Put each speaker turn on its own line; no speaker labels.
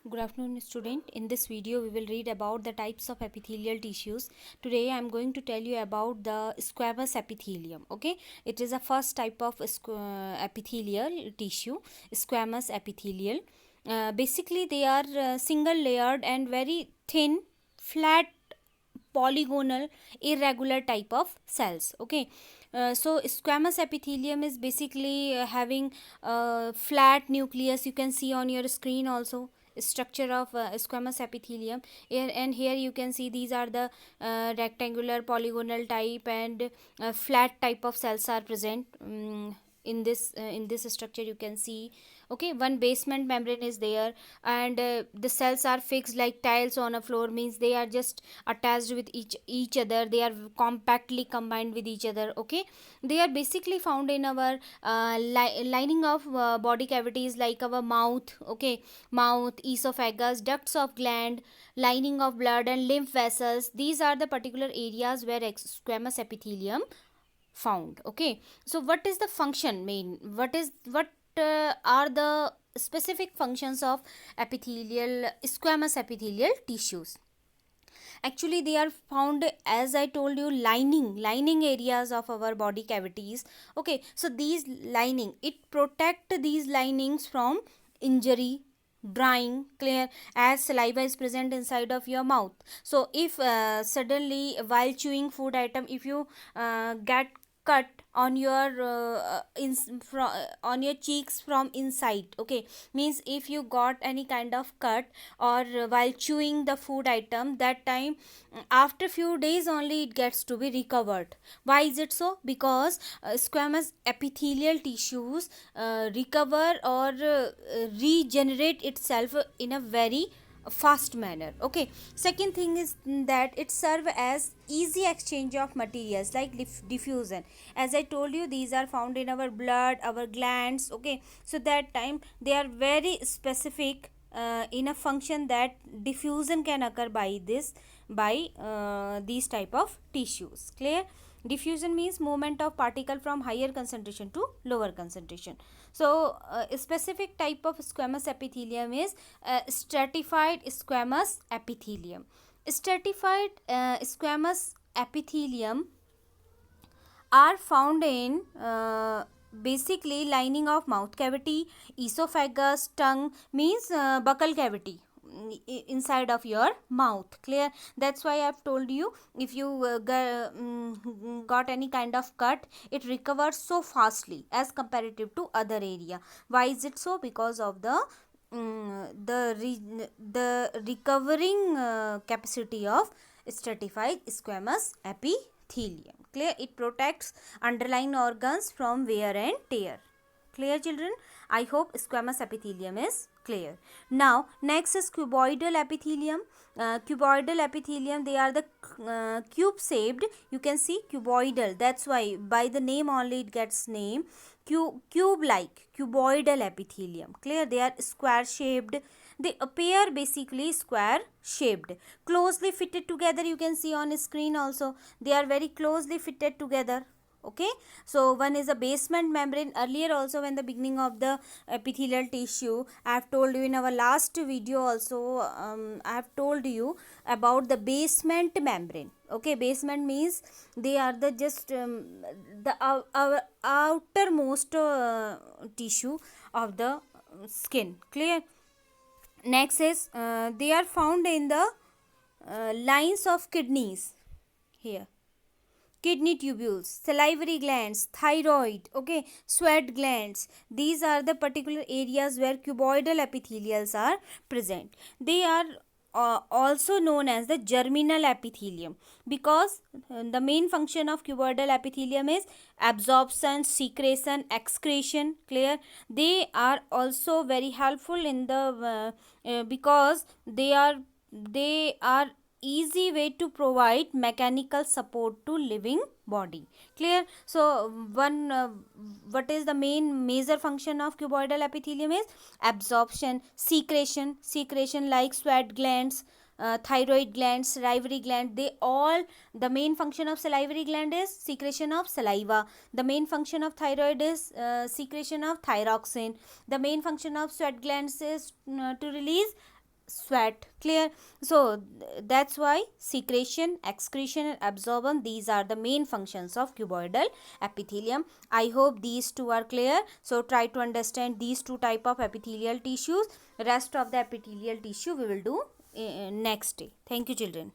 Good afternoon, student. In this video, we will read about the types of epithelial tissues. Today, I am going to tell you about the squamous epithelium. Okay, it is a first type of epithelial tissue, squamous epithelial. Basically, they are single layered and very thin, flat, polygonal, irregular type of cells. Okay, so squamous epithelium is basically having a flat nucleus. You can see on your screen also structure of squamous epithelium here, and here you can see these are the rectangular, polygonal type and flat type of cells are present. In this structure you can see, okay, one basement membrane is there, and the cells are fixed like tiles on a floor, means they are just attached with each other. They are compactly combined with each other. Okay, they are basically found in our lining of body cavities like our mouth. Okay, mouth, esophagus, ducts of gland, lining of blood and lymph vessels. These are the particular areas where squamous epithelium found. Okay, so what is the function main, what are the specific functions of epithelial squamous epithelial tissues? Actually, they are found, as I told you, lining areas of our body cavities. Okay, so these lining, it protect these linings from injury, drying, clear, as saliva is present inside of your mouth. So if suddenly while chewing food item, if you get cut on your on your cheeks from inside, okay, means if you got any kind of cut or while chewing the food item, that time after few days only it gets to be recovered. Why is it so? Because squamous epithelial tissues recover or regenerate itself in a very fast manner. Okay, second thing is that it serve as easy exchange of materials like diffusion. As I told you, these are found in our blood, our glands. Okay, so that time they are very specific in a function that diffusion can occur by these type of tissues. Clear? Diffusion means movement of particle from higher concentration to lower concentration. So a specific type of squamous epithelium is stratified squamous epithelium. Stratified squamous epithelium are found in basically lining of mouth cavity, esophagus, tongue, means buccal cavity inside of your mouth. Clear? That's why I've told you, if you got any kind of cut, it recovers so fastly as comparative to other area. Why is it so? Because of the the recovering capacity of stratified squamous epithelium. Clear? It protects underlying organs from wear and tear. Clear, children? I hope squamous epithelium is clear. Now next is cuboidal epithelium. Cuboidal epithelium, they are the cube shaped. You can see cuboidal, that's why by the name only it gets name cube like cuboidal epithelium. Clear? They are square shaped. They appear basically square shaped, closely fitted together. You can see on screen also, they are very closely fitted together. Okay, so one is a basement membrane. Earlier also, when the beginning of the epithelial tissue, I have told you in our last video also, I have told you about the basement membrane. Okay, basement means they are the just the our outermost tissue of the skin. Clear? Next is they are found in the lines of kidneys. Here, kidney tubules, salivary glands, thyroid, okay, sweat glands. These are the particular areas where cuboidal epithelials are present. They are also known as the germinal epithelium, because the main function of cuboidal epithelium is absorption, secretion, excretion. Clear? They are also very helpful in the because they are easy way to provide mechanical support to living body. Clear? So one what is the main major function of cuboidal epithelium is absorption, secretion like sweat glands, thyroid glands, salivary gland. They all, the main function of salivary gland is secretion of saliva. The main function of thyroid is secretion of thyroxine. The main function of sweat glands is to release sweat. Clear? So that's why secretion, excretion and absorption, these are the main functions of cuboidal epithelium. I hope these two are clear. So try to understand these two type of epithelial tissues. Rest of the epithelial tissue we will do next day. Thank you children.